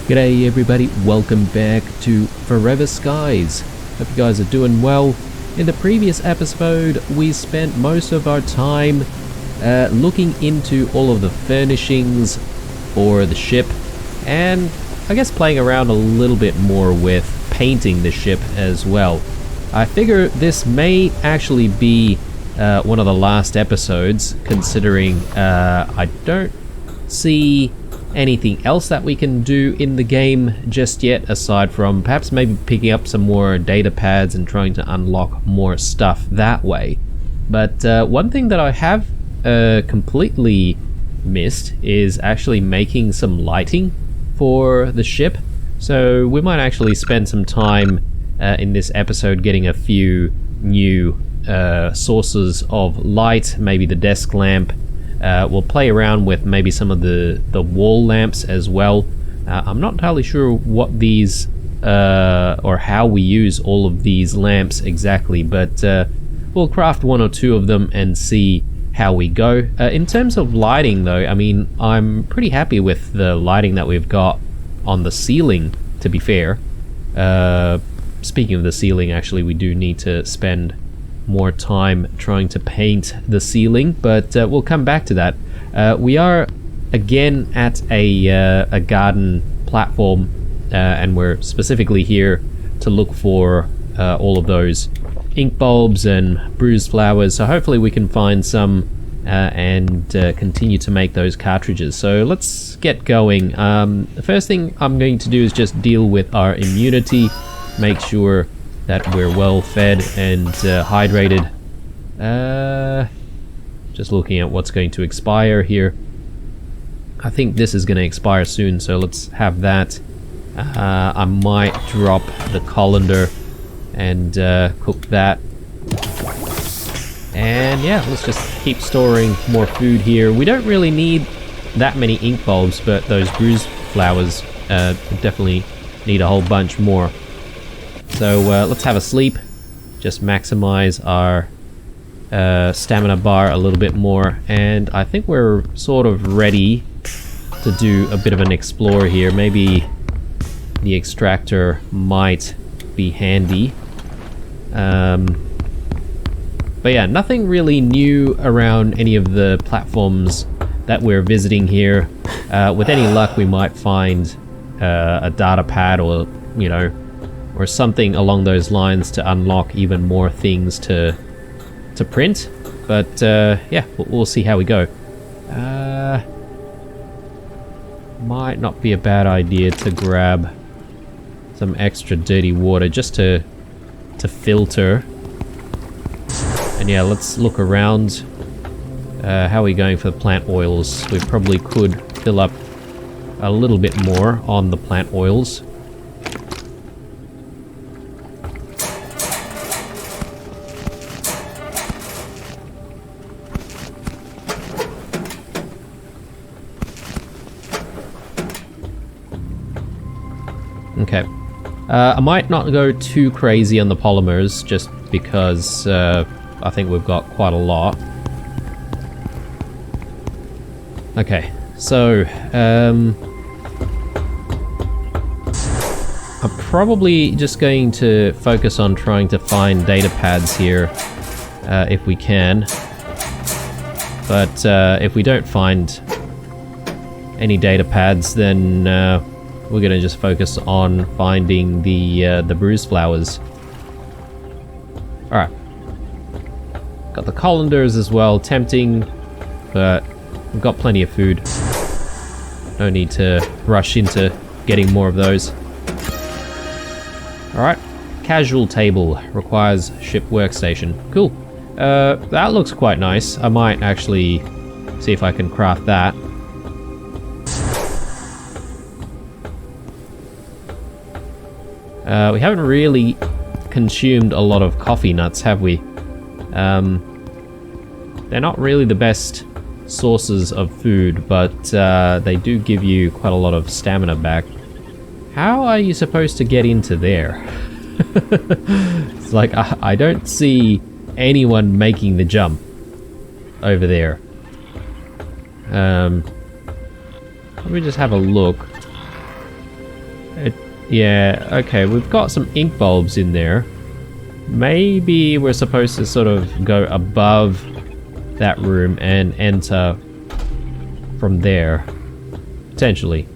G'day everybody, welcome back to Forever Skies. Hope you guys are doing well. In the previous episode, we spent most of our time looking into all of the furnishings for the ship, and I guess playing around a little bit more with painting the ship as well. I figure this may actually be one of the last episodes, considering I don't see anything else that we can do in the game just yet, aside from perhaps maybe picking up some more data pads and trying to unlock more stuff that way. But one thing that I have completely missed is actually making some lighting for the ship. So we might actually spend some time in this episode getting a few new sources of light, maybe the desk lamp. We'll play around with maybe some of the wall lamps as well. I'm not entirely sure what these or how we use all of these lamps exactly, but we'll craft one or two of them and see how we go. In terms of lighting though, I mean, I'm pretty happy with the lighting that we've got on the ceiling, to be fair. Speaking of the ceiling, actually, we do need to spend more time trying to paint the ceiling, but we'll come back to that. We are again at a garden platform, and we're specifically here to look for all of those ink bulbs and bruised flowers, so hopefully we can find some and continue to make those cartridges. So let's get going. The first thing I'm going to do is just deal with our immunity, make sure that we're well fed and hydrated. Just looking at what's going to expire here. I think this is going to expire soon, so let's have that. I might drop the colander and cook that. And yeah, let's just keep storing more food here. We don't really need that many ink bulbs, but those bruised flowers definitely need a whole bunch more. So let's have a sleep, just maximize our stamina bar a little bit more, and I think we're sort of ready to do a bit of an explore here. Maybe the extractor might be handy. But yeah, nothing really new around any of the platforms that we're visiting here. With any luck, we might find a data pad, or or something along those lines to unlock even more things to print. But yeah, we'll see how we go. Might not be a bad idea to grab some extra dirty water just to filter. And yeah, let's look around. How are we going for the plant oils? We probably could fill up a little bit more on the plant oils. Okay, I might not go too crazy on the polymers just because I think we've got quite a lot. Okay, so I'm probably just going to focus on trying to find data pads here if we can. But if we don't find any data pads, then we're gonna just focus on finding the bruised flowers. Alright. Got the colanders as well, tempting, but we've got plenty of food. No need to rush into getting more of those. Alright. Casual table requires ship workstation. Cool. That looks quite nice. I might actually see if I can craft that. We haven't really consumed a lot of coffee nuts, have we? They're not really the best sources of food, but they do give you quite a lot of stamina back. How are you supposed to get into there? It's like, I don't see anyone making the jump over there. Let me just have a look. Yeah, okay, we've got some ink bulbs in there. Maybe we're supposed to sort of go above that room and enter from there. Potentially.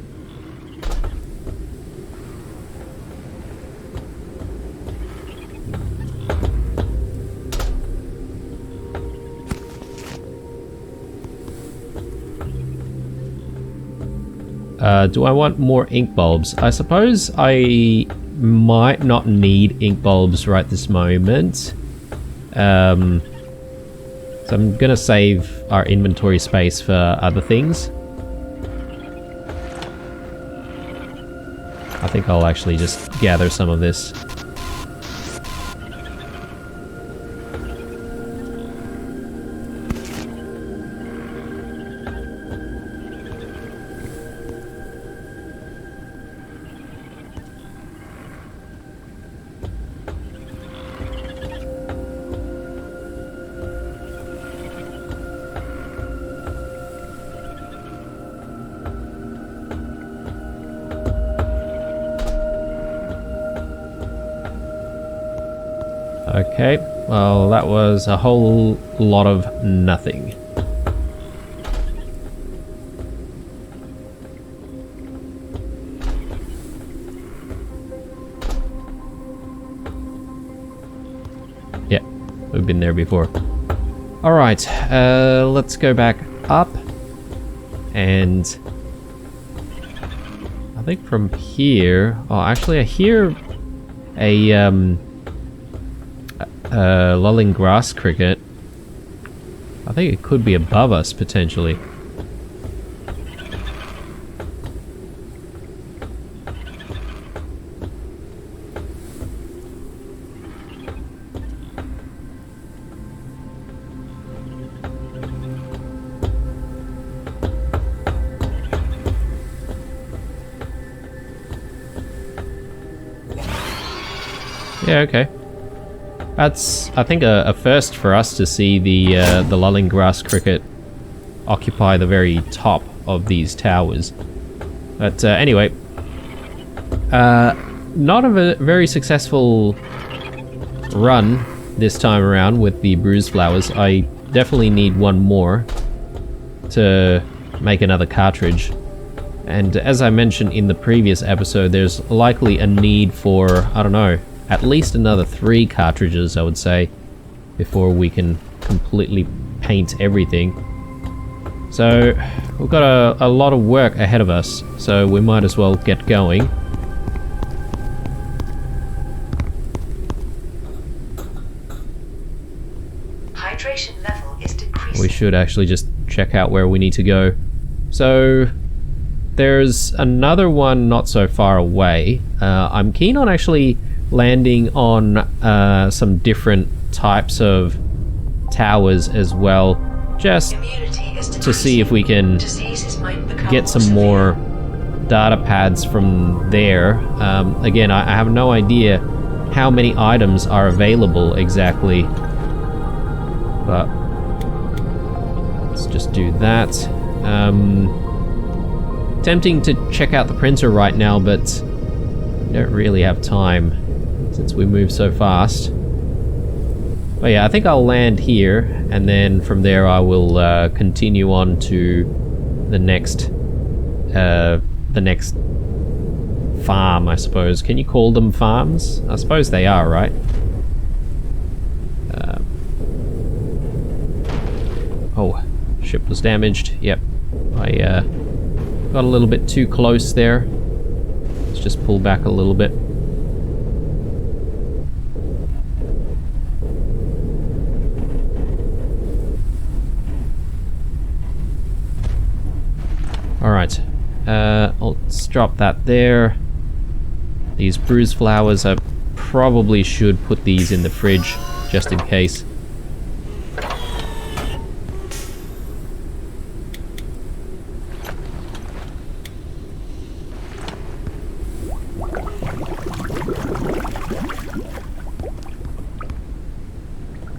Do I want more ink bulbs? I suppose I might not need ink bulbs right this moment. So I'm gonna save our inventory space for other things. I think I'll actually just gather some of this. Okay, well that was a whole lot of nothing. Yeah, we've been there before. Alright, let's go back up. And I think from here... Oh, actually I hear a lulling grass cricket. I think it could be above us, potentially. Yeah, okay. That's, I think, a first for us to see the lulling grass cricket occupy the very top of these towers. But anyway, not a very successful run this time around with the bruised flowers. I definitely need one more to make another cartridge. And as I mentioned in the previous episode, there's likely a need for, I don't know, at least another 3 cartridges, I would say, before we can completely paint everything. So we've got a lot of work ahead of us, so we might as well get going. Hydration level is decreasing. We should actually just check out where we need to go. So there's another one not so far away. I'm keen on actually landing on some different types of towers as well, just to see if we can get some more data pads from there. Again, I have no idea how many items are available exactly, but let's just do that. Tempting to check out the printer right now, but don't really have time since we move so fast. But yeah, I think I'll land here, and then from there I will continue on to the next farm, I suppose. Can you call them farms? I suppose they are, right? Oh, ship was damaged. Yep, I got a little bit too close there. Let's just pull back a little bit. Alright, let's drop that there. These bruised flowers, I probably should put these in the fridge, just in case.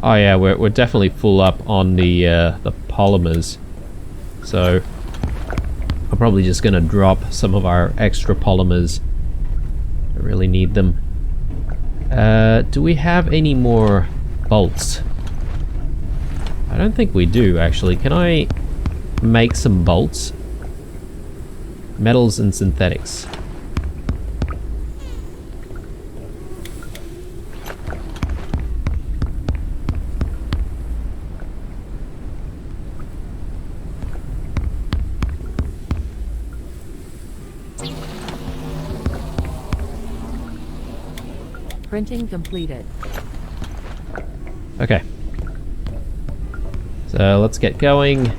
Oh yeah, we're definitely full up on the polymers, so I'm probably just gonna drop some of our extra polymers really need them. Do we have any more bolts? I don't think we do, actually. Can I make some bolts? Metals and synthetics. Printing completed. Okay. So let's get going.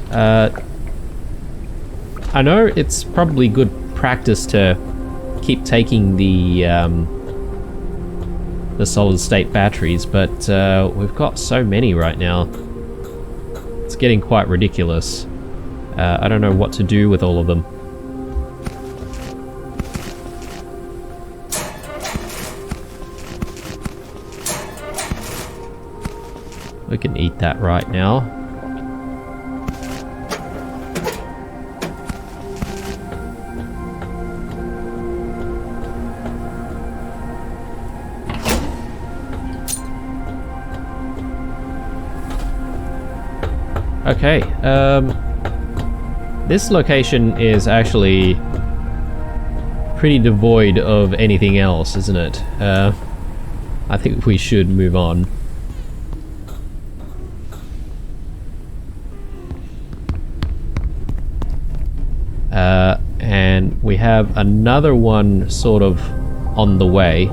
I know it's probably good practice to keep taking the solid state batteries, but we've got so many right now. It's getting quite ridiculous. I don't know what to do with all of them. We can eat that right now. Okay, this location is actually pretty devoid of anything else, isn't it? I think we should move on. And we have another one sort of on the way.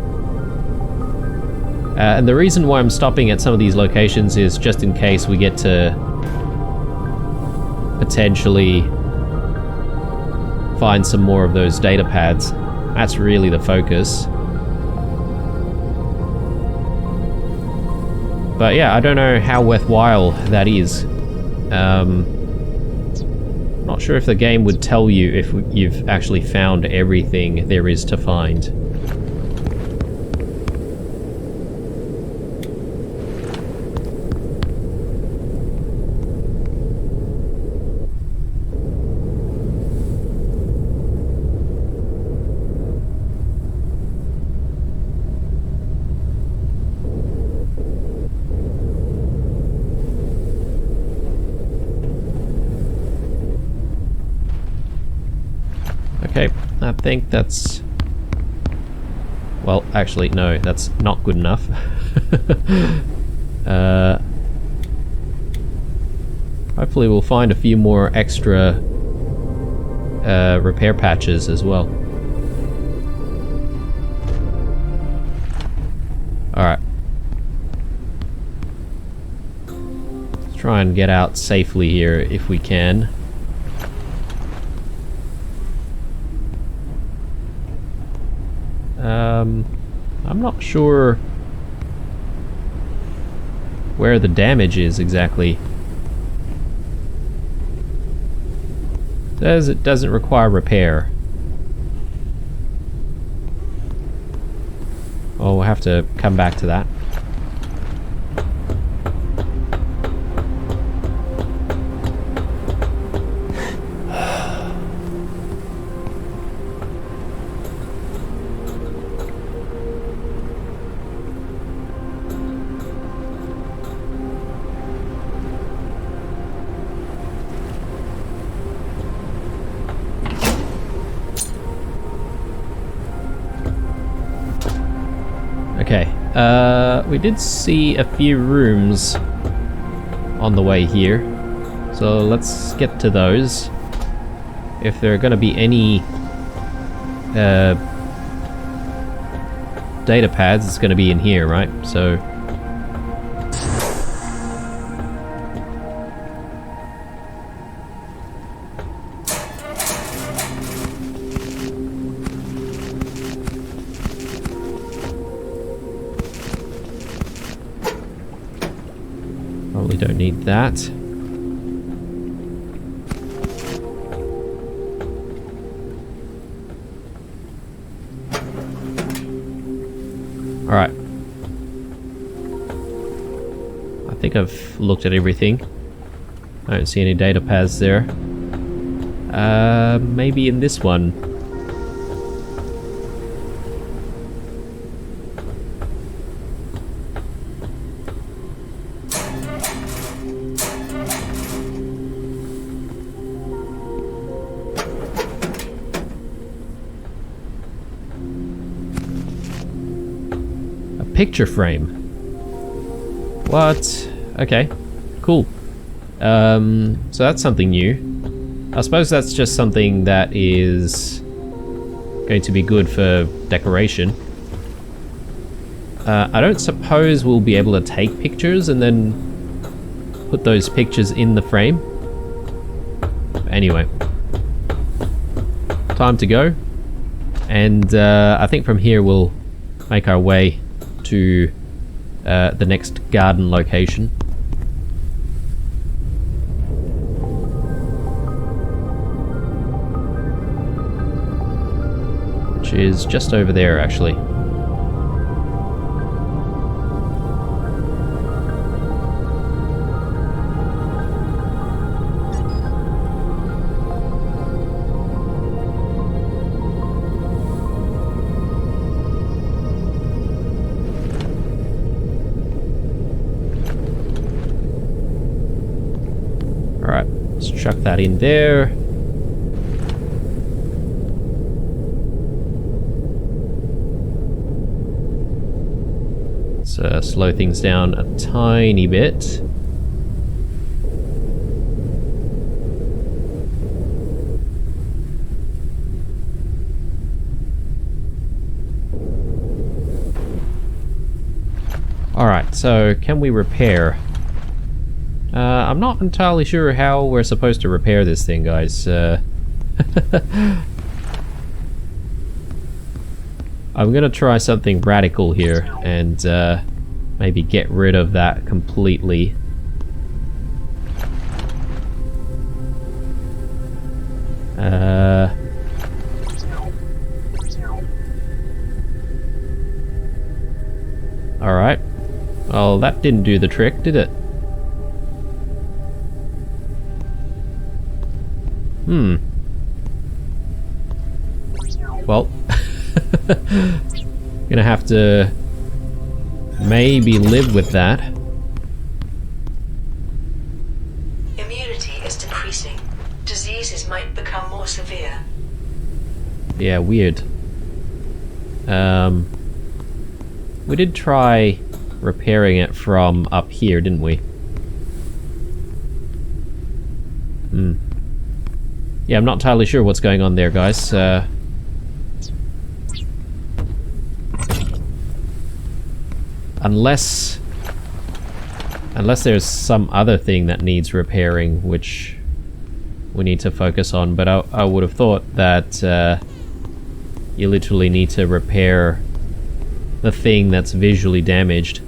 And the reason why I'm stopping at some of these locations is just in case we get to potentially find some more of those data pads. That's really the focus. But yeah, I don't know how worthwhile that is. Not sure if the game would tell you if you've actually found everything there is to find. Okay, I think that's... Well, actually, no, that's not good enough. Hopefully we'll find a few more extra repair patches as well. Alright. Let's try and get out safely here if we can. I'm not sure where the damage is exactly. It says it doesn't require repair. Oh, we'll have to come back to that. Okay, we did see a few rooms on the way here, so let's get to those. If there are going to be any data pads, it's going to be in here, right? So probably don't need that. Alright. I think I've looked at everything. I don't see any data pads there. Maybe in this one. picture frame. What? Okay, cool. So that's something new. I suppose that's just something that is going to be good for decoration. I don't suppose we'll be able to take pictures and then put those pictures in the frame. Anyway, time to go. And I think from here we'll make our way to the next garden location. Which is just over there, actually. Alright, let's chuck that in there. Let's slow things down a tiny bit. Alright, so can we repair? I'm not entirely sure how we're supposed to repair this thing, guys. I'm gonna try something radical here and maybe get rid of that completely. Alright. Well, that didn't do the trick, did it? Well, gonna have to maybe live with that. Immunity is decreasing. Diseases might become more severe. Yeah, weird. We did try repairing it from up here, didn't we? Yeah, I'm not entirely sure what's going on there, guys. Unless there's some other thing that needs repairing, which we need to focus on, but I would have thought that you literally need to repair the thing that's visually damaged.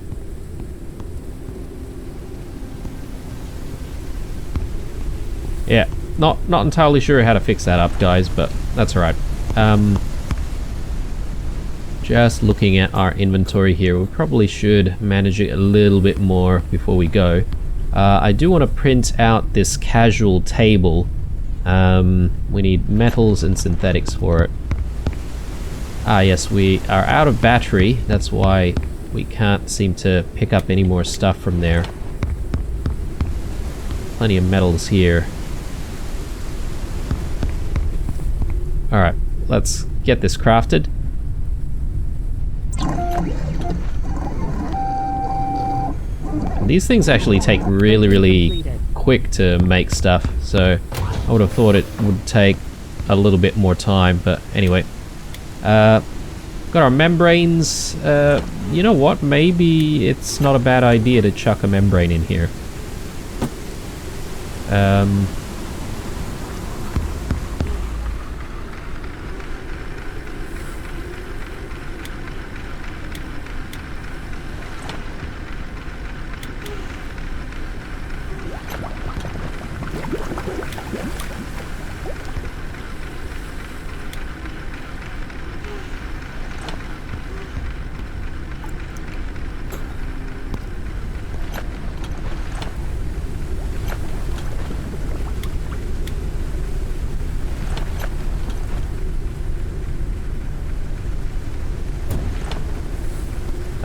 Yeah, not entirely sure how to fix that up, guys, but that's alright. Just looking at our inventory here, we probably should manage it a little bit more before we go. I do want to print out this casual table. We need metals and synthetics for it. Ah yes, we are out of battery, that's why we can't seem to pick up any more stuff from there. Plenty of metals here. Alright, let's get this crafted. And these things actually take really quick to make stuff, so I would have thought it would take a little bit more time, but anyway. Got our membranes. You know what? Maybe it's not a bad idea to chuck a membrane in here.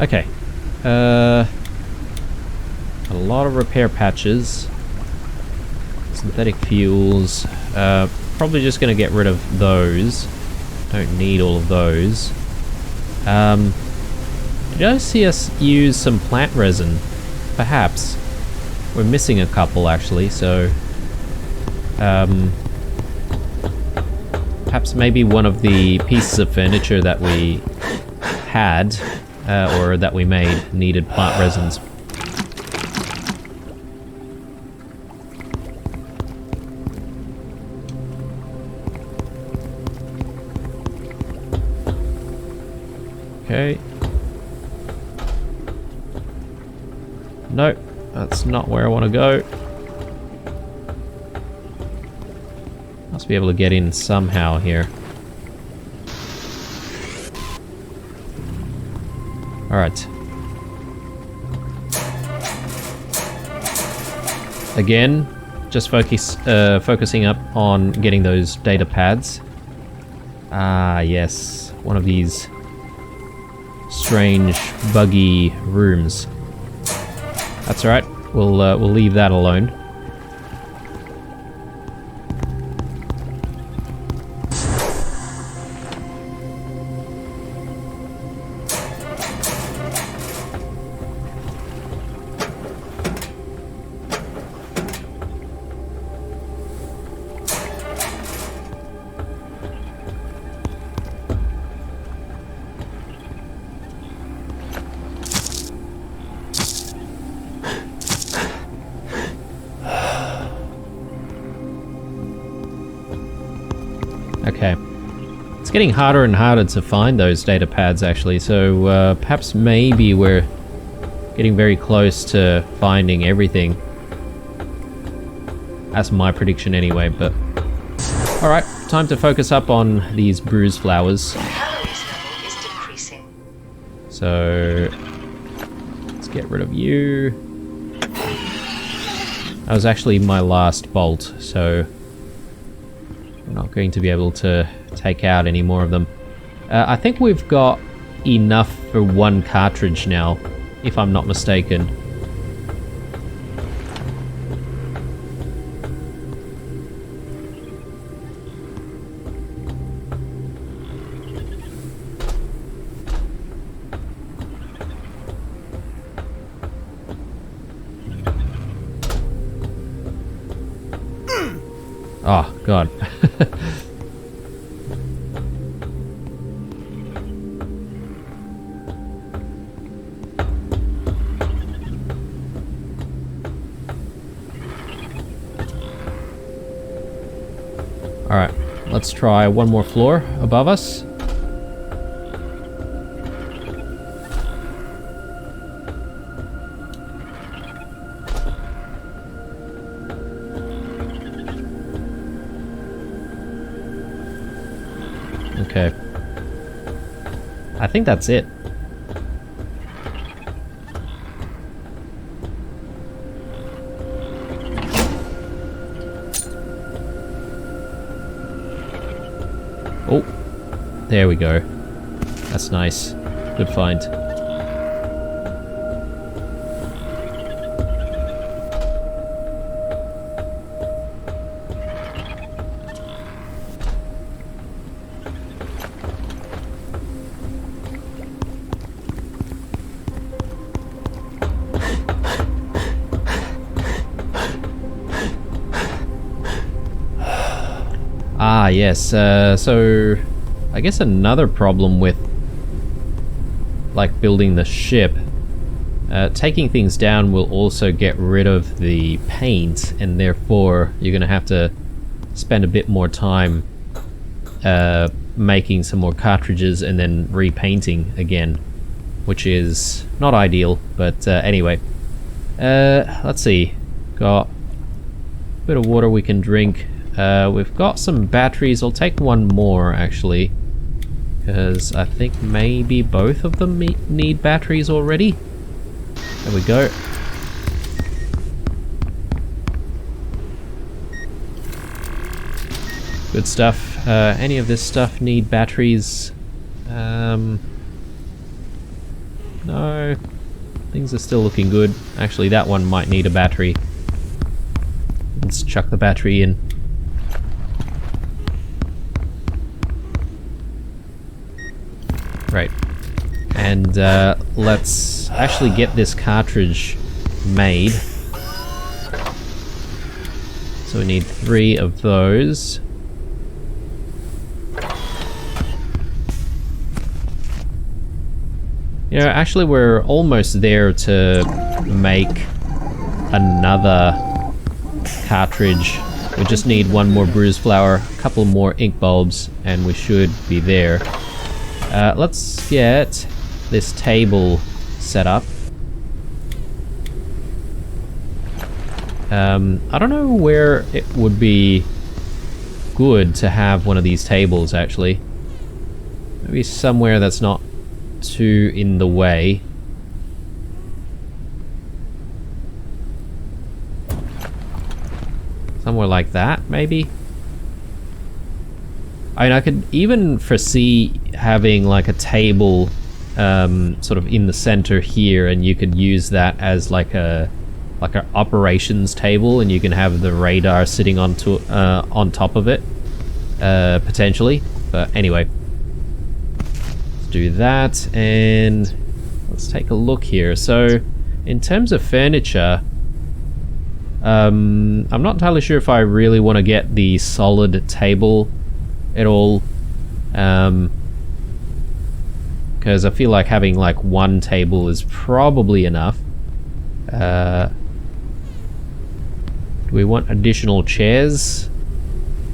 Okay. A lot of repair patches. Synthetic fuels. Probably just gonna get rid of those. Don't need all of those. Did I see us use some plant resin? Perhaps. We're missing a couple actually, so... perhaps maybe one of the pieces of furniture that we had, or that we made, needed plant resins. Okay. Nope, that's not where I want to go. Must be able to get in somehow here. Alright. Again, just focusing up on getting those data pads. Ah, yes. One of these strange, buggy rooms. That's alright. We'll leave that alone. Okay. It's getting harder and harder to find those data pads actually, so perhaps maybe we're getting very close to finding everything. That's my prediction anyway, but... Alright, time to focus up on these bruise flowers. Calories level is decreasing. So... let's get rid of you. That was actually my last bolt, so... we're not going to be able to take out any more of them. I think we've got enough for one cartridge now, if I'm not mistaken. Oh, God. Alright, let's try one more floor above us. Okay. I think that's it. Oh, there we go. That's nice. Good find. Ah, yes. So I guess another problem with like building the ship, taking things down will also get rid of the paint, and therefore you're gonna have to spend a bit more time making some more cartridges and then repainting again, which is not ideal, but anyway. Let's see. Got a bit of water we can drink. We've got some batteries. I'll take one more actually, because I think maybe both of them need batteries already. There we go. Good stuff. Any of this stuff need batteries? No. Things are still looking good. Actually, that one might need a battery. Let's chuck the battery in. Right. And let's actually get this cartridge made. So we need 3 of those. You know, actually we're almost there to make another cartridge. We just need 1 more bruise flour, a couple more ink bulbs, and we should be there. Let's get this table set up. I don't know where it would be good to have one of these tables, actually. Maybe somewhere that's not too in the way. Somewhere like that, maybe? I mean, I could even foresee having like a table sort of in the center here, and you could use that as like an operations table, and you can have the radar sitting on top of it, potentially. But anyway, let's do that, and let's take a look here. So, in terms of furniture, I'm not entirely sure if I really want to get the solid table at all, because I feel like having like 1 table is probably enough. Do we want additional chairs?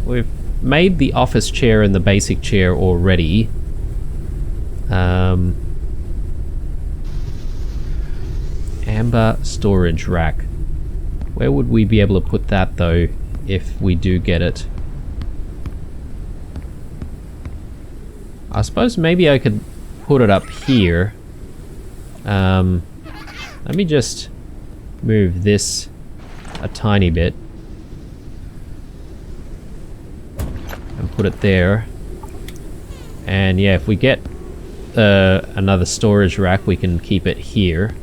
We've made the office chair and the basic chair already. Amber storage rack. Where would we be able to put that though, if we do get it? I suppose maybe I could put it up here. Let me just move this a tiny bit and put it there. And yeah, if we get another storage rack, we can keep it here.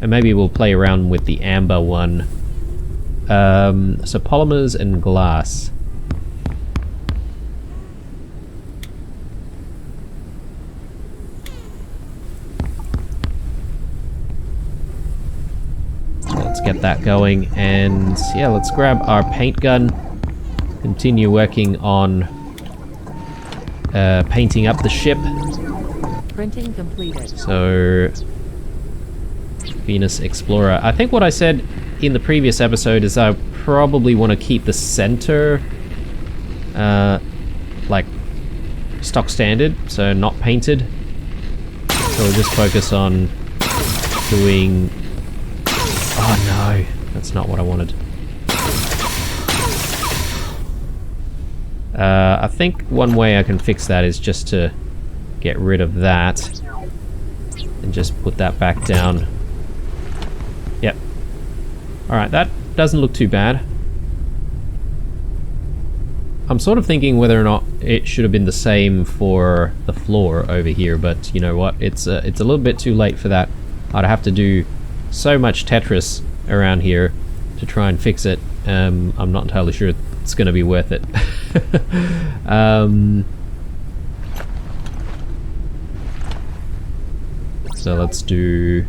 And maybe we'll play around with the amber one. So polymers and glass. So let's get that going, and yeah, let's grab our paint gun. Continue working on painting up the ship. Printing completed. So Venus Explorer. I think what I said in the previous episode is I probably want to keep the center like stock standard, so not painted. So we'll just focus on doing... Oh no, that's not what I wanted. I think one way I can fix that is just to get rid of that and just put that back down. Yep. Alright, that doesn't look too bad. I'm sort of thinking whether or not it should have been the same for the floor over here, but you know what? It's a little bit too late for that. I'd have to do so much Tetris around here to try and fix it. I'm not entirely sure it's going to be worth it. So let's do...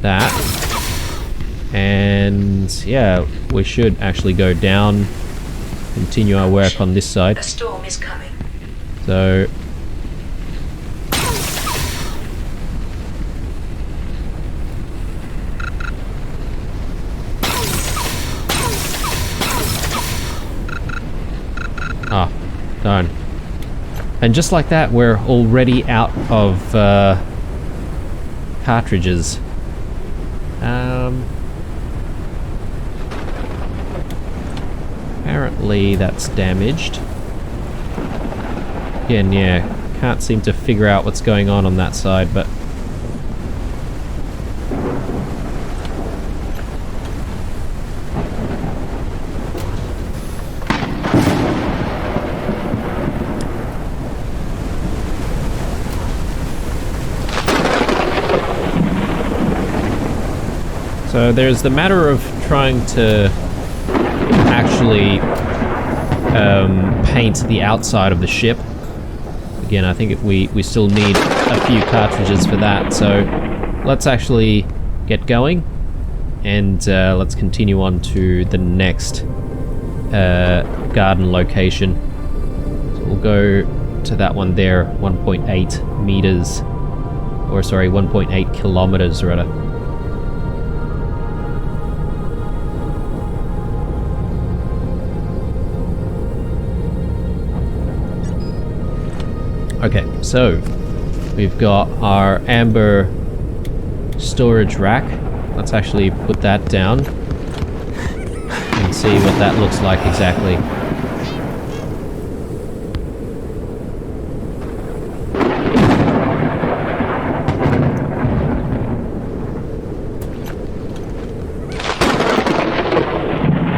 that. And yeah, we should actually go down, continue our work on this side. A storm is coming. So darn. And just like that, we're already out of cartridges. Apparently that's damaged. Again, yeah, can't seem to figure out what's going on that side, but... So there's the matter of trying to actually paint the outside of the ship. Again, I think we still need a few cartridges for that, so let's actually get going, and let's continue on to the next garden location. So we'll go to that one there, 1.8 meters, or sorry, 1.8 kilometers rather. Okay, so we've got our amber storage rack. Let's actually put that down and see what that looks like exactly.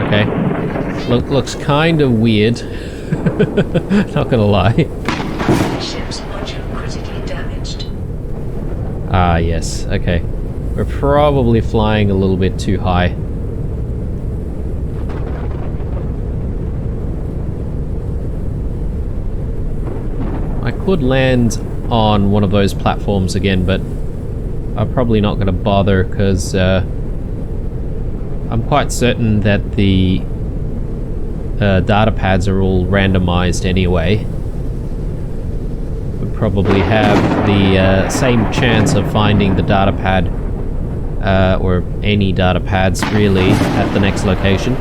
Okay, looks kind of weird. Not gonna lie. Ship's module critically damaged. Ah, yes, okay. We're probably flying a little bit too high. I could land on one of those platforms again, but I'm probably not going to bother because I'm quite certain that the data pads are all randomized anyway. Probably have the same chance of finding the data pad or any data pads really at the next location.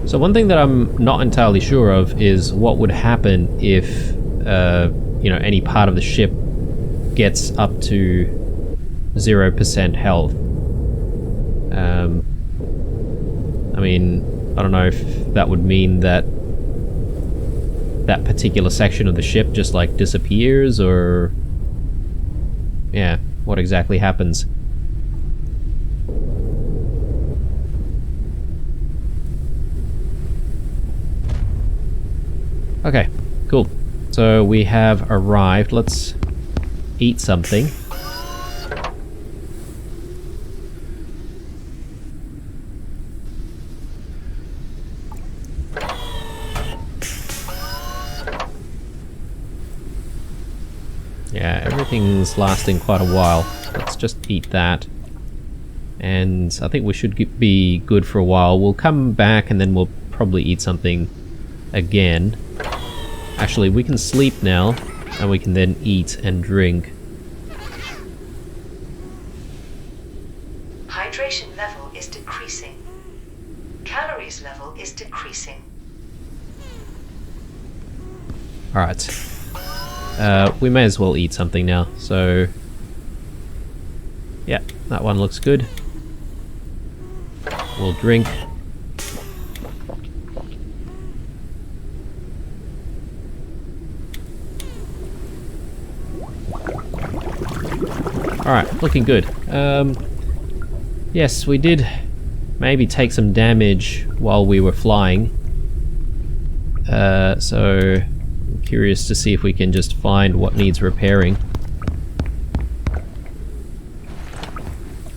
So one thing that I'm not entirely sure of is what would happen if, you know, any part of the ship gets up to 0% health. I mean, I don't know if that would mean that that particular section of the ship just like disappears, or yeah, what exactly happens. Okay, cool. So we have arrived. Let's eat something. Yeah, everything's lasting quite a while. Let's just eat that. And I think we should be good for a while. We'll come back and then we'll probably eat something again. Actually, we can sleep now, and we can then eat and drink. Hydration level is decreasing. Calories level is decreasing. Alright. We may as well eat something now, so... yeah, that one looks good. We'll drink. Alright, looking good. Yes, we did maybe take some damage while we were flying. So I'm curious to see if we can just find what needs repairing.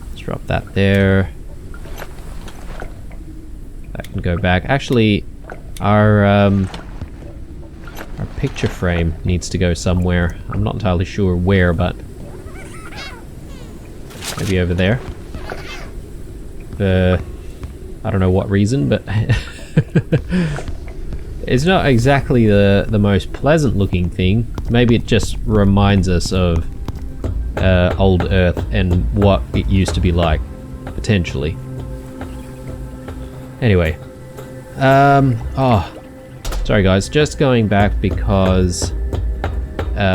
Let's drop that there. That can go back. Actually, our picture frame needs to go somewhere. I'm not entirely sure where, but maybe over there. I don't know what reason, but it's not exactly the most pleasant looking thing. Maybe it just reminds us of old Earth and what it used to be like, potentially. Anyway. Oh, sorry guys, just going back because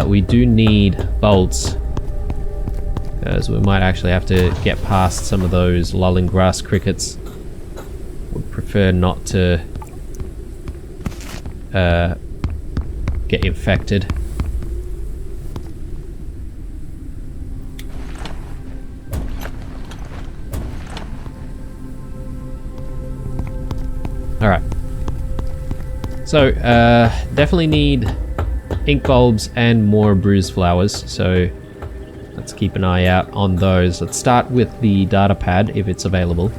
we do need bolts. Because we might actually have to get past some of those lolling grass crickets. Would prefer not to get infected. So, definitely need ink bulbs and more bruised flowers, so let's keep an eye out on those. Let's start with the data pad if it's available.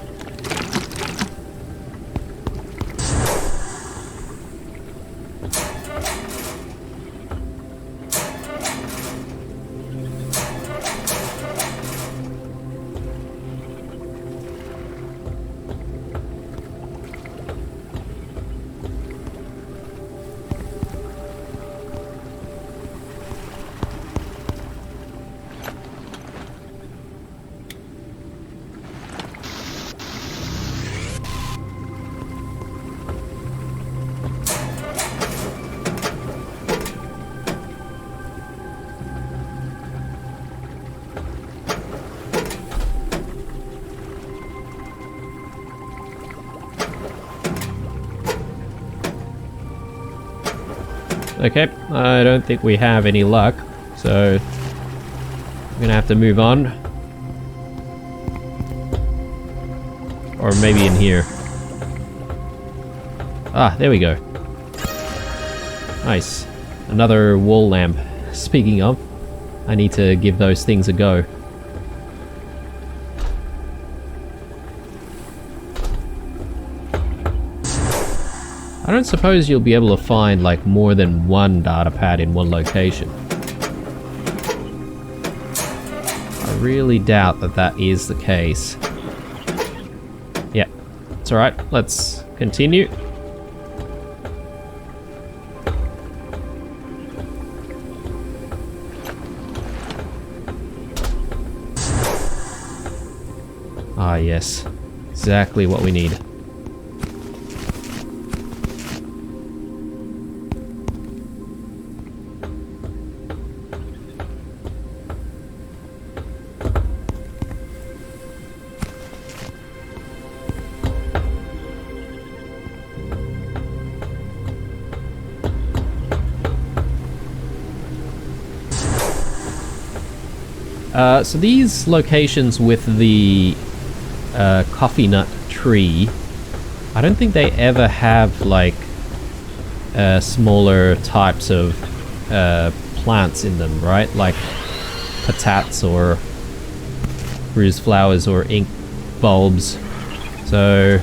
Okay, I don't think we have any luck, so I'm gonna have to move on. Or maybe in here. Ah, there we go. Nice. Another wall lamp. Speaking of, I need to give those things a go. I don't suppose you'll be able to find like more than one data pad in one location. I really doubt that that is the case. Yeah, it's alright, let's continue. Ah yes, exactly what we need. So these locations with the coffee nut tree, I don't think they ever have like smaller types of plants in them, right? Like patates or bruised flowers or ink bulbs. So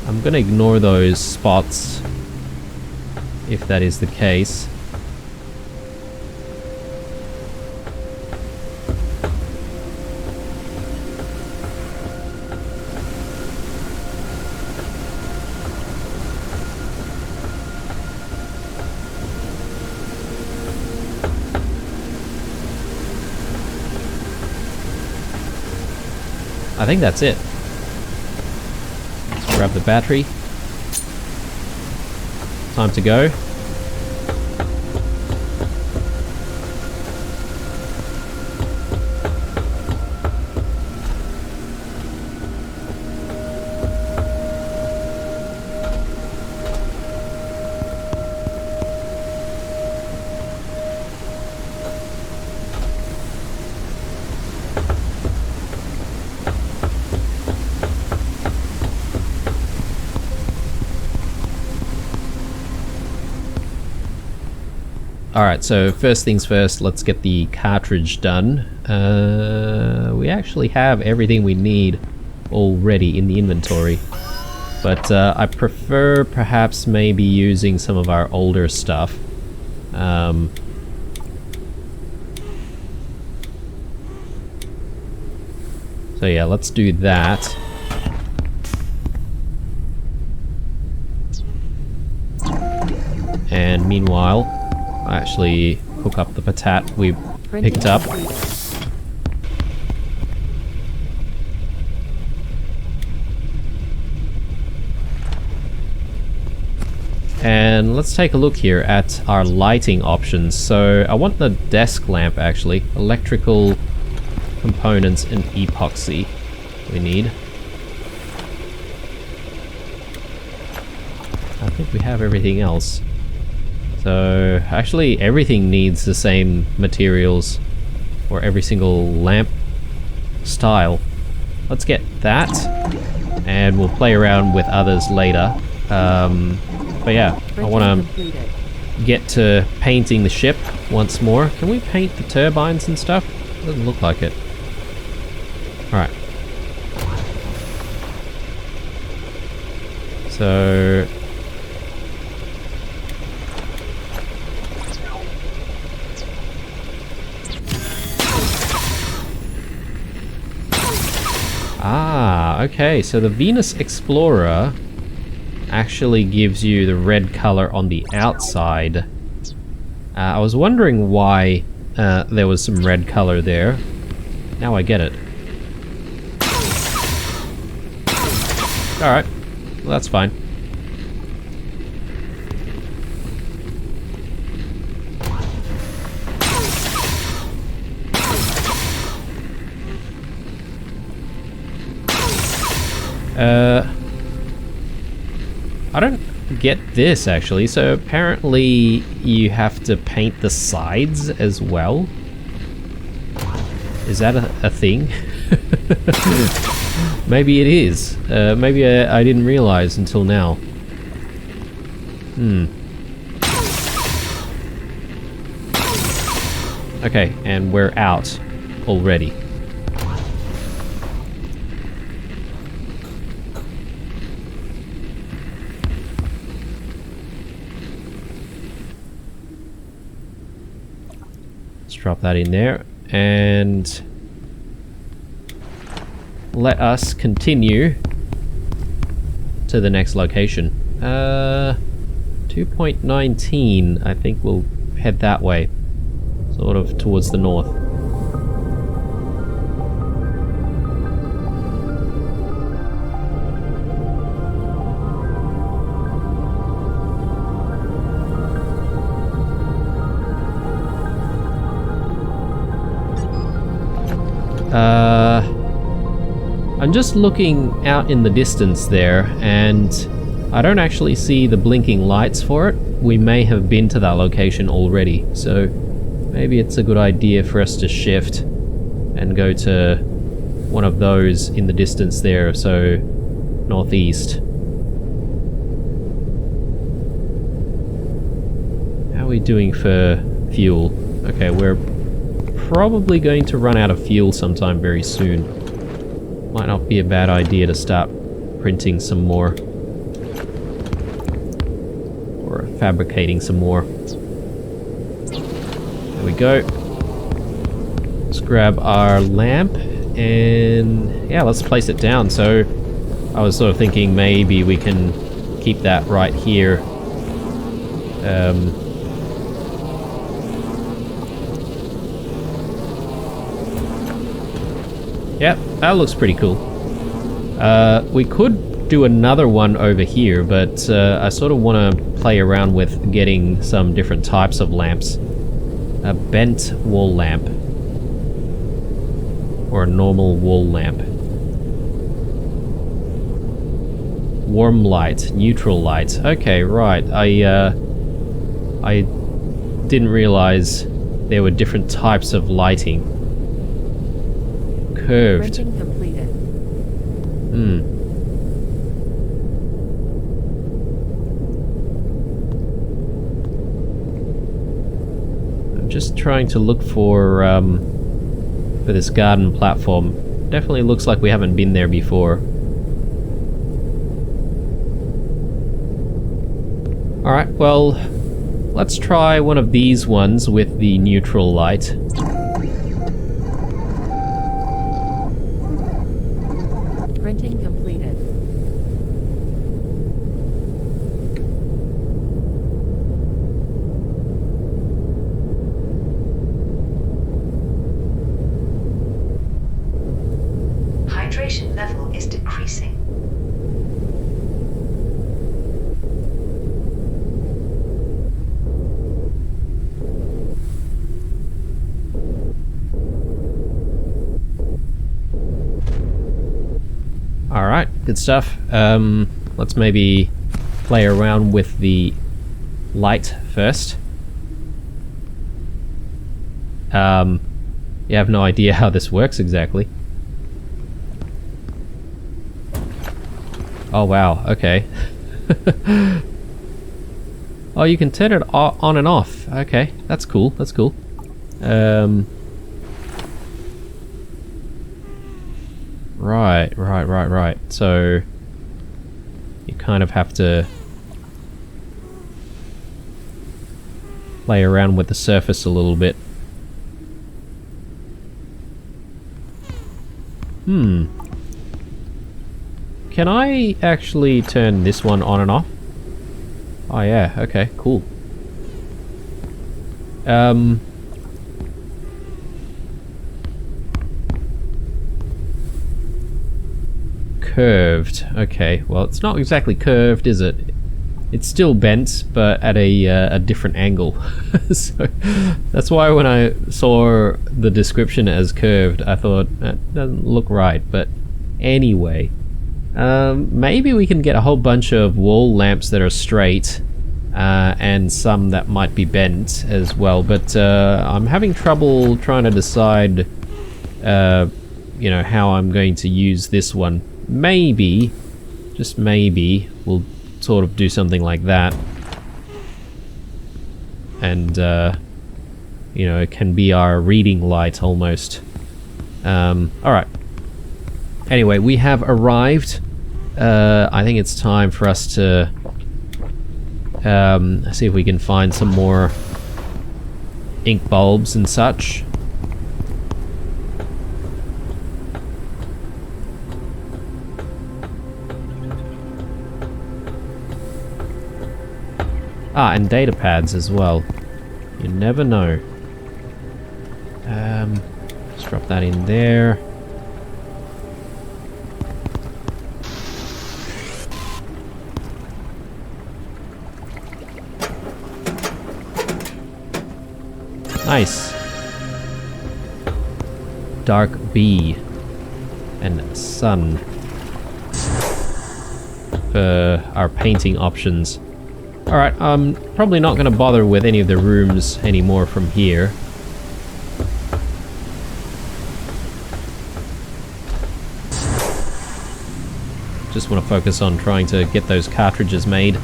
I'm gonna ignore those spots if that is the case. I think that's it. Grab the battery. Time to go. Alright, so first things first, let's get the cartridge done. We actually have everything we need already in the inventory. But I prefer perhaps maybe using some of our older stuff. So yeah, let's do that. And meanwhile, I actually hook up the patat we picked up. And let's take a look here at our lighting options. So I want the desk lamp actually, electrical components and epoxy we need. I think we have everything else. So actually everything needs the same materials for every single lamp style. Let's get that and we'll play around with others later. But yeah, I want to Completed. get to painting the ship once more. Can we paint the turbines and stuff? Doesn't look like it. Alright. So... Ah, okay, so the Venus Explorer actually gives you the red color on the outside. I was wondering why there was some red color there. Now I get it. Alright, well, that's fine. I don't get this actually. So apparently you have to paint the sides as well. Is that a thing? Maybe it is. Maybe I didn't realize until now. Okay, and we're out already. Drop that in there and let us continue to the next location. 2.19, I think we'll head that way, sort of towards the north. I'm just looking out in the distance there, and I don't actually see the blinking lights for it. We may have been to that location already, so maybe it's a good idea for us to shift and go to one of those in the distance there, so northeast. How are we doing for fuel? Okay, we're probably going to run out of fuel sometime very soon. Might not be a bad idea to start printing some more. Or fabricating some more. There we go. Let's grab our lamp and yeah, let's place it down. So I was sort of thinking maybe we can keep that right here. Yep, that looks pretty cool. We could do another one over here, but I sort of want to play around with getting some different types of lamps. A bent wall lamp. Or a normal wall lamp. Warm light, neutral light. Okay, right. I didn't realize there were different types of lighting. Curved. Printing completed. I'm just trying to look for this garden platform. Definitely looks like we haven't been there before. Alright, well, let's try one of these ones with the neutral light. Printing completed. Hydration level is decreasing. Alright, good stuff. Let's maybe play around with the light first. You have no idea how this works exactly. Oh wow, okay. Oh, you can turn it on and off. Okay, that's cool. That's cool. Right. So you kind of have to play around with the surface a little bit. Can I actually turn this one on and off? Oh yeah, okay, cool. Curved. Okay, well, it's not exactly curved, is it? It's still bent, but at a different angle. So that's why when I saw the description as curved, I thought that doesn't look right. But anyway, maybe we can get a whole bunch of wall lamps that are straight, and some that might be bent as well. But I'm having trouble trying to decide, you know, how I'm going to use this one. Maybe, just maybe, we'll sort of do something like that. And, you know, it can be our reading light almost. Alright. Anyway, we have arrived. I think it's time for us to see if we can find some more ink bulbs and such. Ah, and data pads as well. You never know. Let's drop that in there. Nice. Dark B and sun for our painting options. Alright, I'm probably not going to bother with any of the rooms anymore from here. Just want to focus on trying to get those cartridges made.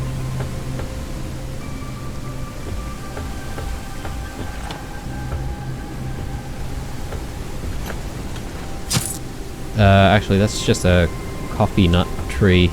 Actually, that's just a coffee nut tree.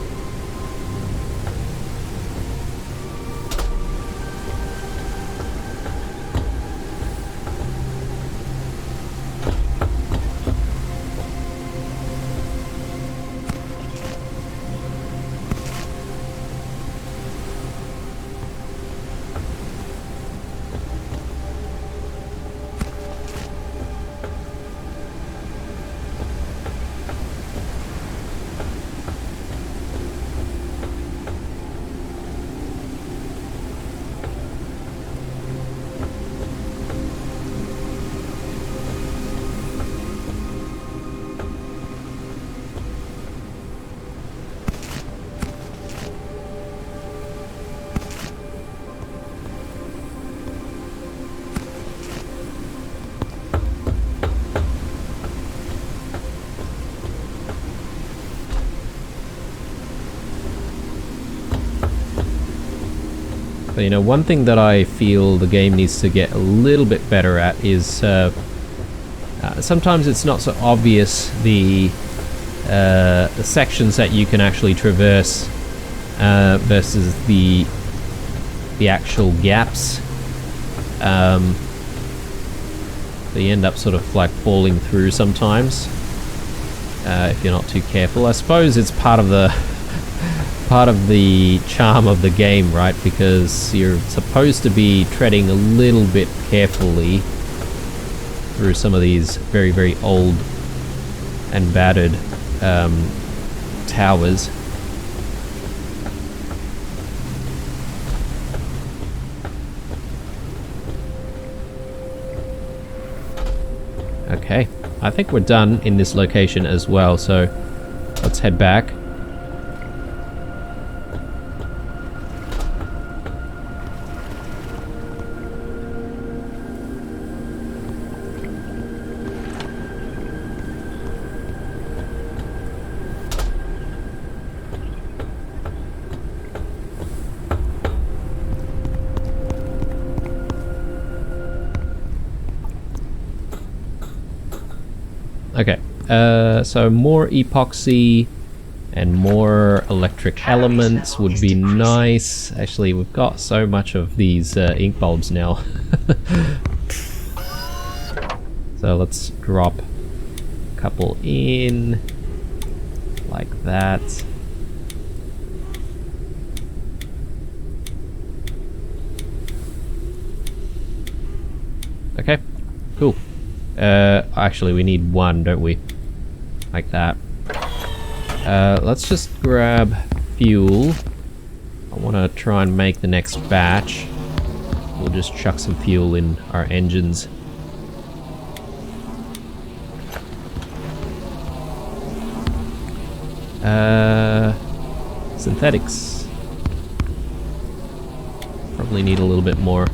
But, you know, one thing that I feel the game needs to get a little bit better at is sometimes it's not so obvious the sections that you can actually traverse versus the actual gaps. So you end up sort of like falling through sometimes if you're not too careful. I suppose it's part of the charm of the game, right? Because you're supposed to be treading a little bit carefully through some of these very, very old and battered towers. Okay, I think we're done in this location as well, so let's head back. Okay, so more epoxy and more electric elements would be nice. Actually, we've got so much of these ink bulbs now. So let's drop a couple in, like that. Okay, cool. Actually, we need one, don't we? Like that. Let's just grab fuel. I want to try and make the next batch. We'll just chuck some fuel in our engines. Synthetics. Probably need a little bit more.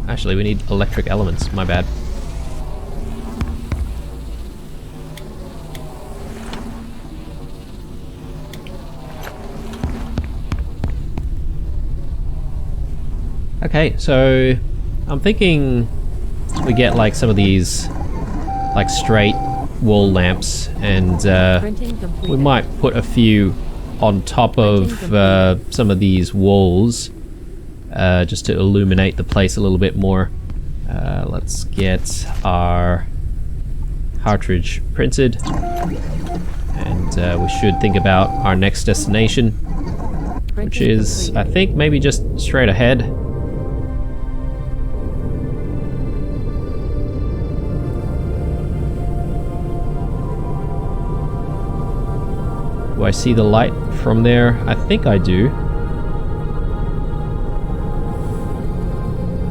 Actually, we need electric elements, my bad. Okay, so I'm thinking we get like some of these like straight wall lamps, and we might put a few on top of some of these walls just to illuminate the place a little bit more. Let's get our cartridge printed, and we should think about our next destination, which is, I think, maybe just straight ahead. Do I see the light from there? I think I do.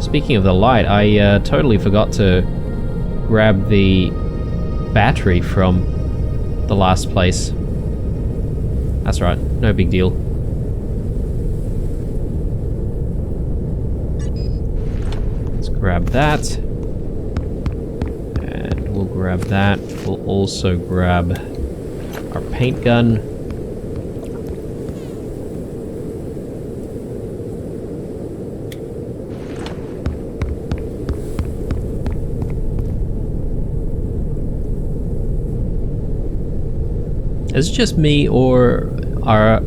Speaking of the light, I totally forgot to grab the battery from the last place. That's right, no big deal. Let's grab that. And we'll grab that. We'll also grab our paint gun. Is it just me, or are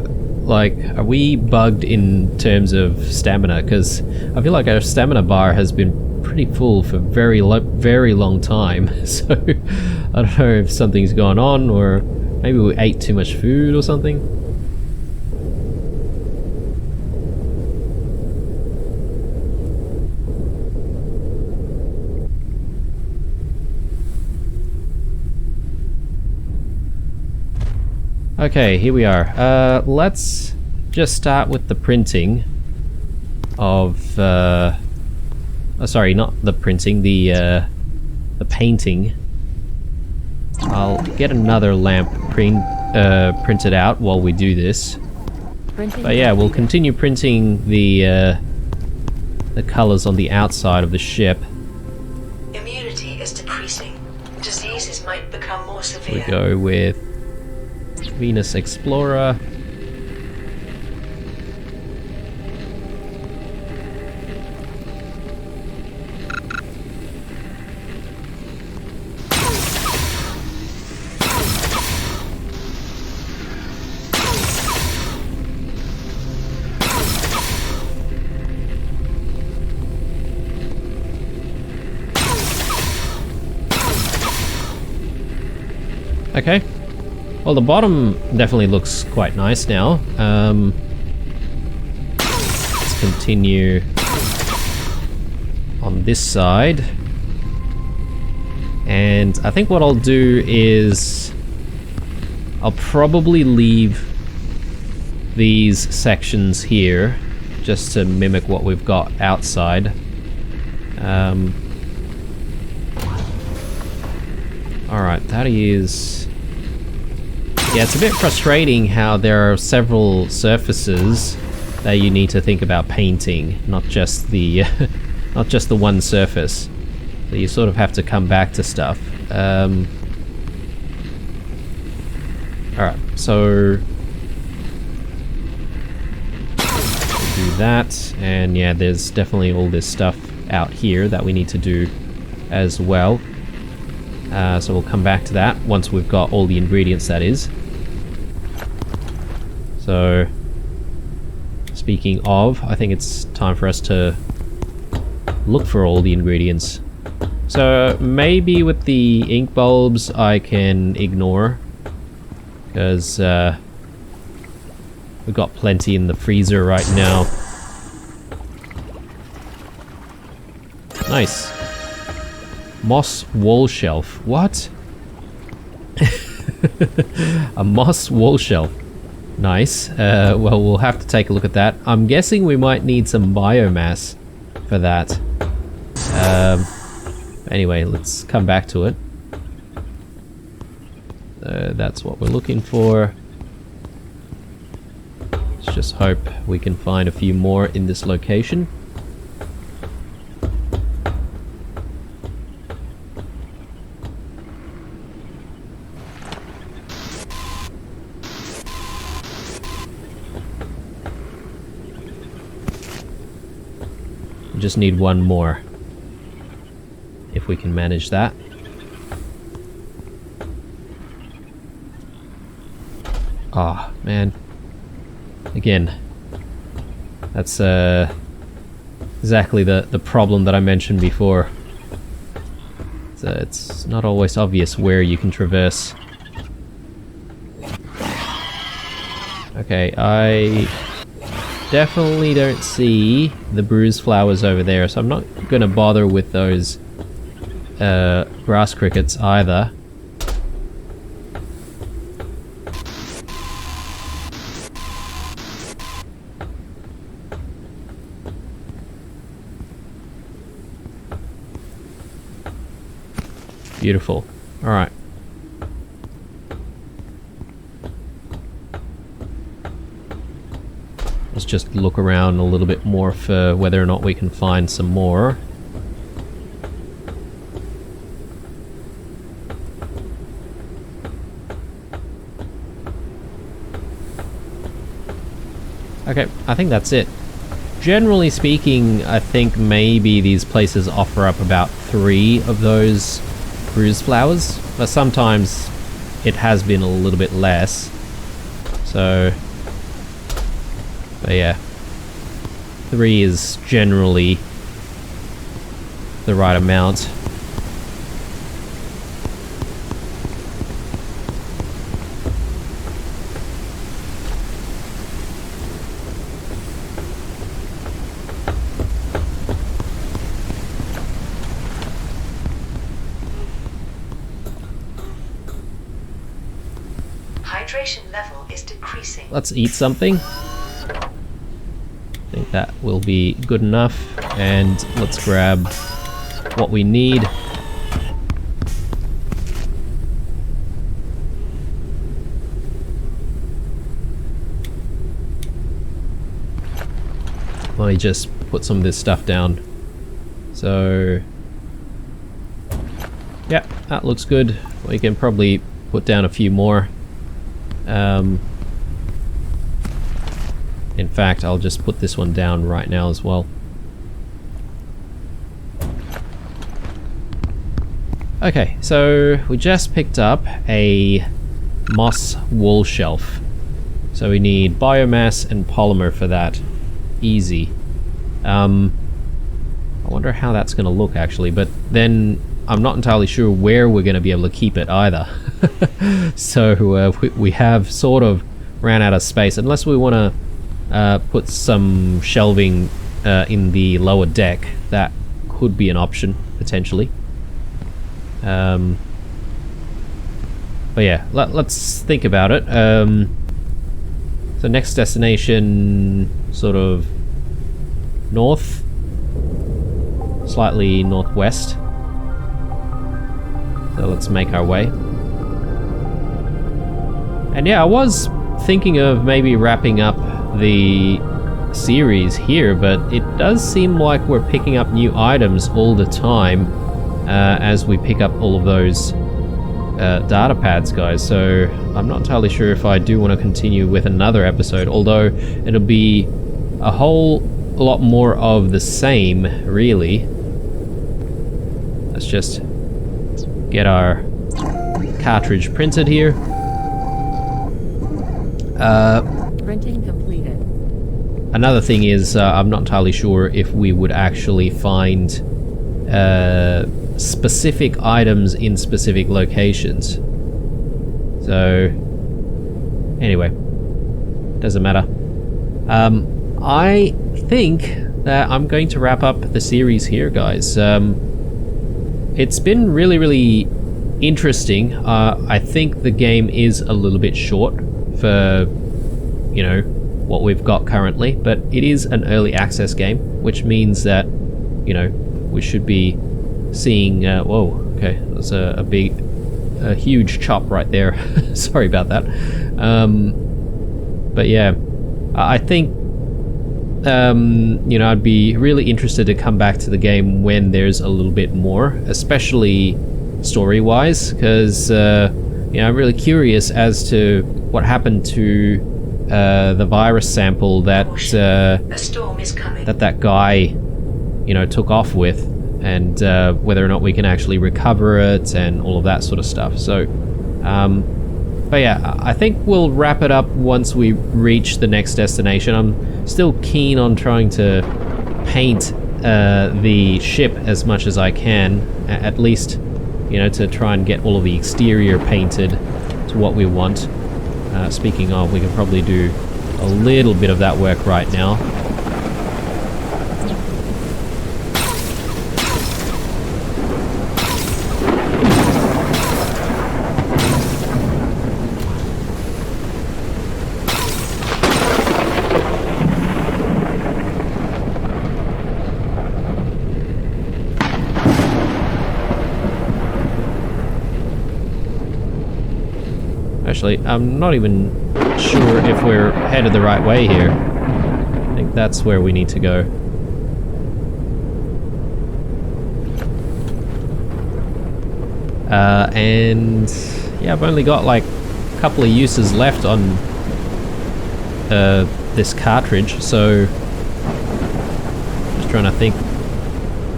we bugged in terms of stamina? Because I feel like our stamina bar has been pretty full for very long time. So I don't know if something's gone on, or maybe we ate too much food or something. Okay, here we are. Let's just start with the printing of sorry, not the printing, the painting. I'll get another lamp printed out while we do this. But yeah, we'll continue printing the colors on the outside of the ship. Immunity is decreasing. Diseases might become more severe. We go with Venus Explorer. Okay. Well, the bottom definitely looks quite nice now. Let's continue on this side. And I think what I'll do is I'll probably leave these sections here just to mimic what we've got outside. Alright, that is... yeah, it's a bit frustrating how there are several surfaces that you need to think about painting, not just the not just the one surface. So you sort of have to come back to stuff. Alright, so we'll do that. And yeah, there's definitely all this stuff out here that we need to do as well. So we'll come back to that once we've got all the ingredients, that is. So, speaking of, I think it's time for us to look for all the ingredients. So maybe with the ink bulbs I can ignore, because we've got plenty in the freezer right now. Nice. Moss wall shelf. What? A moss wall shelf. Nice. Well, we'll have to take a look at that. I'm guessing we might need some biomass for that. Anyway, let's come back to it. That's what we're looking for. Let's just hope we can find a few more in this location. We just need one more, if we can manage that. Ah, oh, man. Again, that's exactly the problem that I mentioned before. It's not always obvious where you can traverse. Okay, I definitely don't see the bruise flowers over there, so I'm not gonna bother with those grass crickets either. Beautiful. Alright. Let's just look around a little bit more for whether or not we can find some more. Okay, I think that's it. Generally speaking, I think maybe these places offer up about 3 of those bruise flowers, but sometimes it has been a little bit less. So, but yeah, 3 is generally the right amount. Hydration level is decreasing. Let's eat something. I think that will be good enough. And let's grab what we need. Let me just put some of this stuff down. So, yeah, that looks good. We can probably put down a few more. In fact, I'll just put this one down right now as well. Okay, so we just picked up a moss wall shelf. So we need biomass and polymer for that. Easy. I wonder how that's going to look actually, but then I'm not entirely sure where we're going to be able to keep it either. So we have sort of ran out of space, unless we want to put some shelving in the lower deck. That could be an option, potentially. But yeah, let's think about it. So next destination, sort of north, slightly northwest. So let's make our way. And yeah, I was thinking of maybe wrapping up the series here, but it does seem like we're picking up new items all the time as we pick up all of those data pads, guys. So I'm not entirely sure if I do want to continue with another episode, although it'll be a whole lot more of the same, really. Let's just get our cartridge printed here. Printing completed. Another thing is, I'm not entirely sure if we would actually find specific items in specific locations. So, anyway, doesn't matter. I think that I'm going to wrap up the series here, guys. It's been really, really interesting. I think the game is a little bit short for, you know, what we've got currently, but it is an early access game, which means that, you know, we should be seeing, whoa, okay, that's a huge chop right there. Sorry about that. But yeah, I think, you know, I'd be really interested to come back to the game when there's a little bit more, especially story-wise, because, you know, I'm really curious as to what happened to the virus sample that a storm is coming. that guy, you know, took off with, and whether or not we can actually recover it and all of that sort of stuff. So, but yeah, I think we'll wrap it up once we reach the next destination. I'm still keen on trying to paint the ship as much as I can, at least, you know, to try and get all of the exterior painted to what we want. Speaking of, we can probably do a little bit of that work right now. Actually, I'm not even sure if we're headed the right way here. I think that's where we need to go. And yeah, I've only got like a couple of uses left on this cartridge, so just trying to think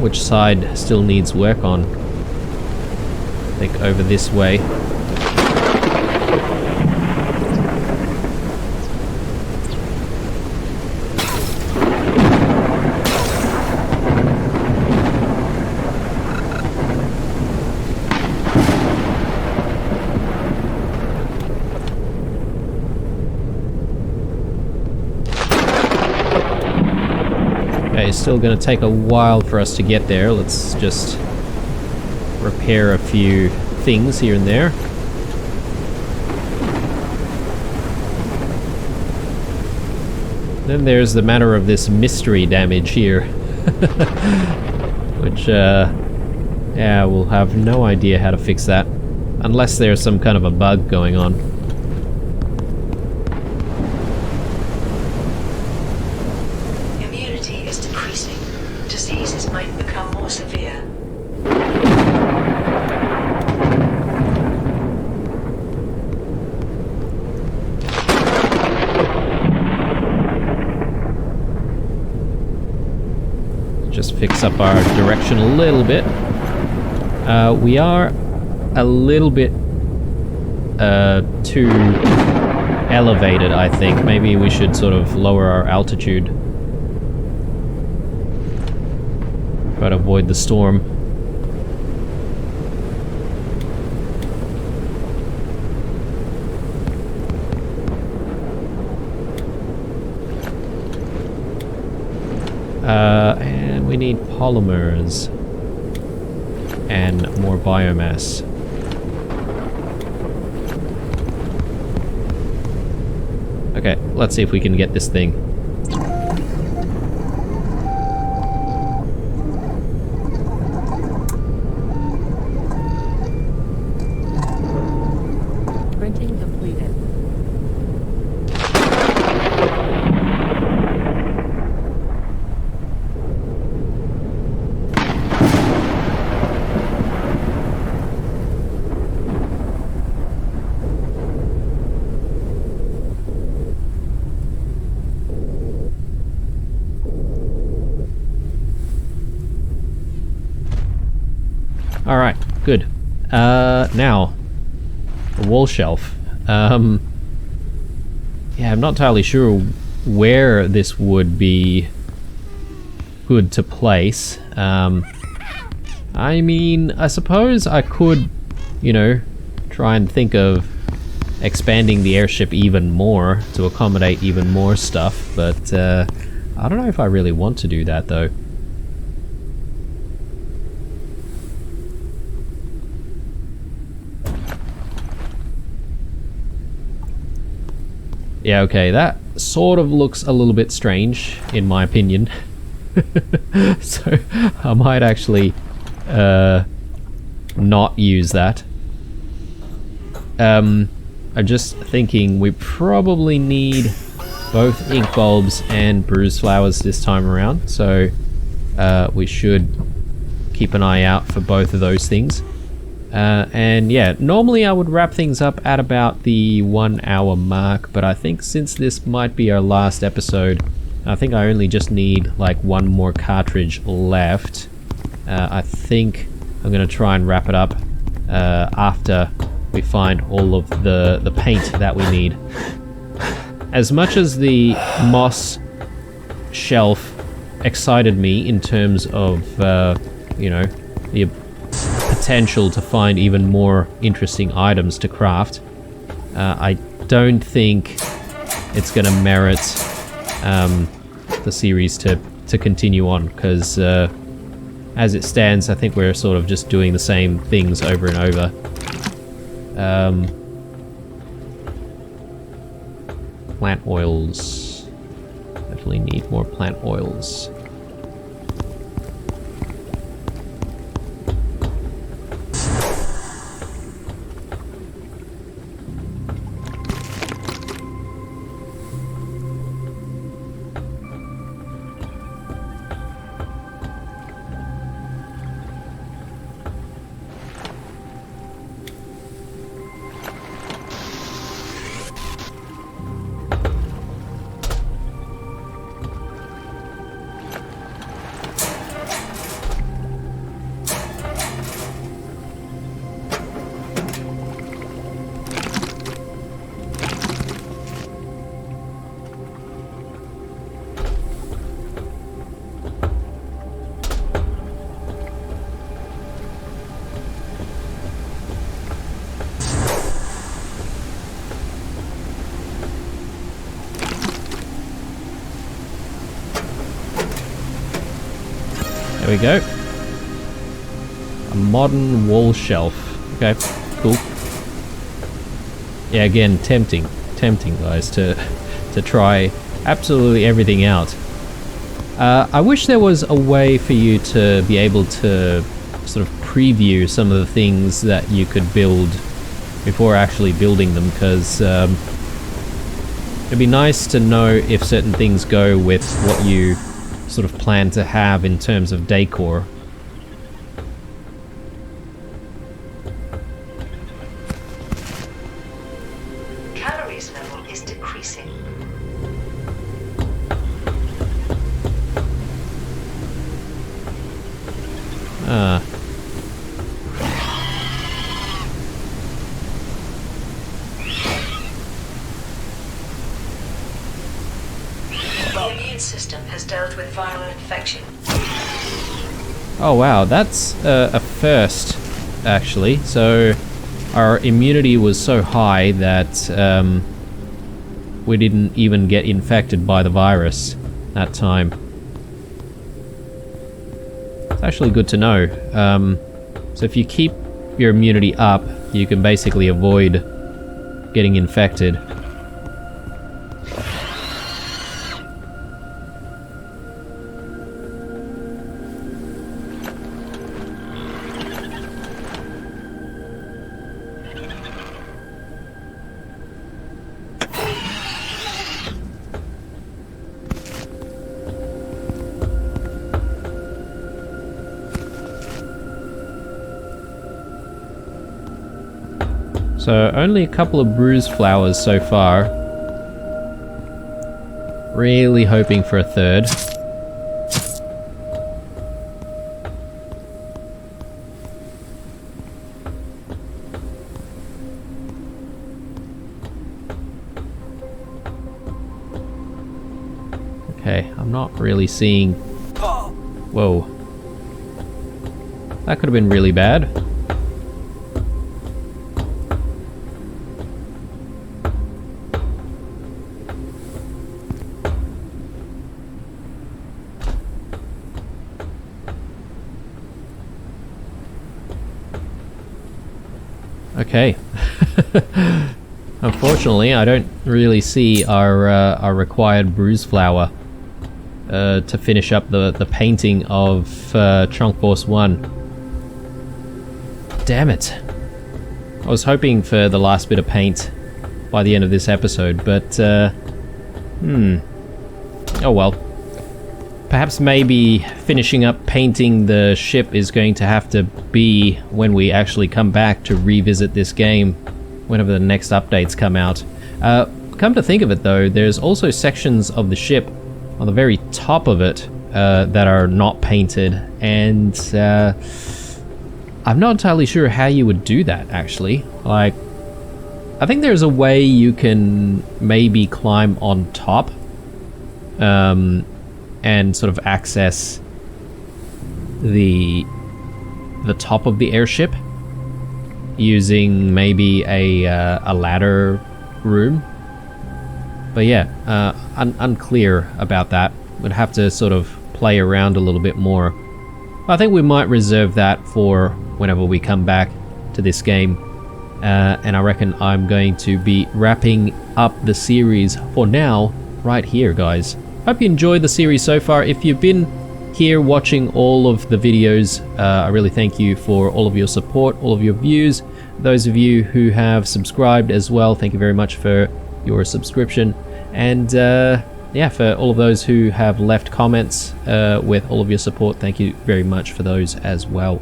which side still needs work on. I think over this way. It's still going to take a while for us to get there. Let's just repair a few things here and there. Then there's the matter of this mystery damage here. Which, yeah, we'll have no idea how to fix that. Unless there's some kind of a bug going on. Diseases might become more severe. Just fix up our direction a little bit. We are a little bit too elevated, I think. Maybe we should sort of lower our altitude. Try to avoid the storm. And we need polymers and more biomass. Okay, let's see if we can get this thing. Printing completed. Alright, good. Now, the wall shelf. Yeah, I'm not entirely sure where this would be good to place. I mean, I suppose I could, you know, try and think of expanding the airship even more to accommodate even more stuff, but I don't know if I really want to do that though. Yeah, okay, that sort of looks a little bit strange, in my opinion. So, I might actually not use that. I'm just thinking we probably need both ink bulbs and bruise flowers this time around, so we should keep an eye out for both of those things. And yeah, normally I would wrap things up at about the 1 hour mark, but I think since this might be our last episode, I think I only just need like one more cartridge left. I think I'm gonna try and wrap it up after we find all of the paint that we need. As much as the moss shelf excited me in terms of, you know, the potential to find even more interesting items to craft, I don't think it's going to merit the series to continue on, because as it stands, I think we're sort of just doing the same things over and over. Plant oils. Definitely need more plant oils. There we go. A modern wall shelf. Okay, cool. Yeah, again, tempting, guys, to try absolutely everything out. I wish there was a way for you to be able to sort of preview some of the things that you could build before actually building them, because it'd be nice to know if certain things go with what you sort of plan to have in terms of decor. Calories level is decreasing. Ah. The immune system has dealt with viral infection. Oh wow, that's a first, actually. So our immunity was so high that we didn't even get infected by the virus that time. It's actually good to know. So if you keep your immunity up, you can basically avoid getting infected. So only a couple of bruise flowers so far. Really hoping for a third. Okay, I'm not really seeing... Whoa. That could have been really bad. Okay. Unfortunately, I don't really see our required bruise flower to finish up the painting of Trunk Force 1. Damn it. I was hoping for the last bit of paint by the end of this episode, but oh well. Perhaps maybe finishing up painting the ship is going to have to be when we actually come back to revisit this game, whenever the next updates come out. Come to think of it though, there's also sections of the ship on the very top of it that are not painted, and I'm not entirely sure how you would do that actually. Like, I think there's a way you can maybe climb on top and sort of access the top of the airship using maybe a ladder room. But yeah, unclear about that. Would have to sort of play around a little bit more. I think we might reserve that for whenever we come back to this game. And I reckon I'm going to be wrapping up the series for now right here, guys. Hope you enjoyed the series so far. If you've been here watching all of the videos, I really thank you for all of your support, all of your views. Those of you who have subscribed as well, thank you very much for your subscription. And yeah, for all of those who have left comments with all of your support, thank you very much for those as well.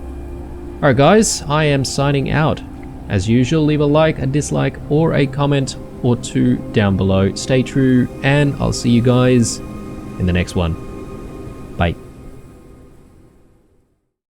Alright guys, I am signing out. As usual, leave a like, a dislike, or a comment or two down below. Stay true, and I'll see you guys in the next one. Bye.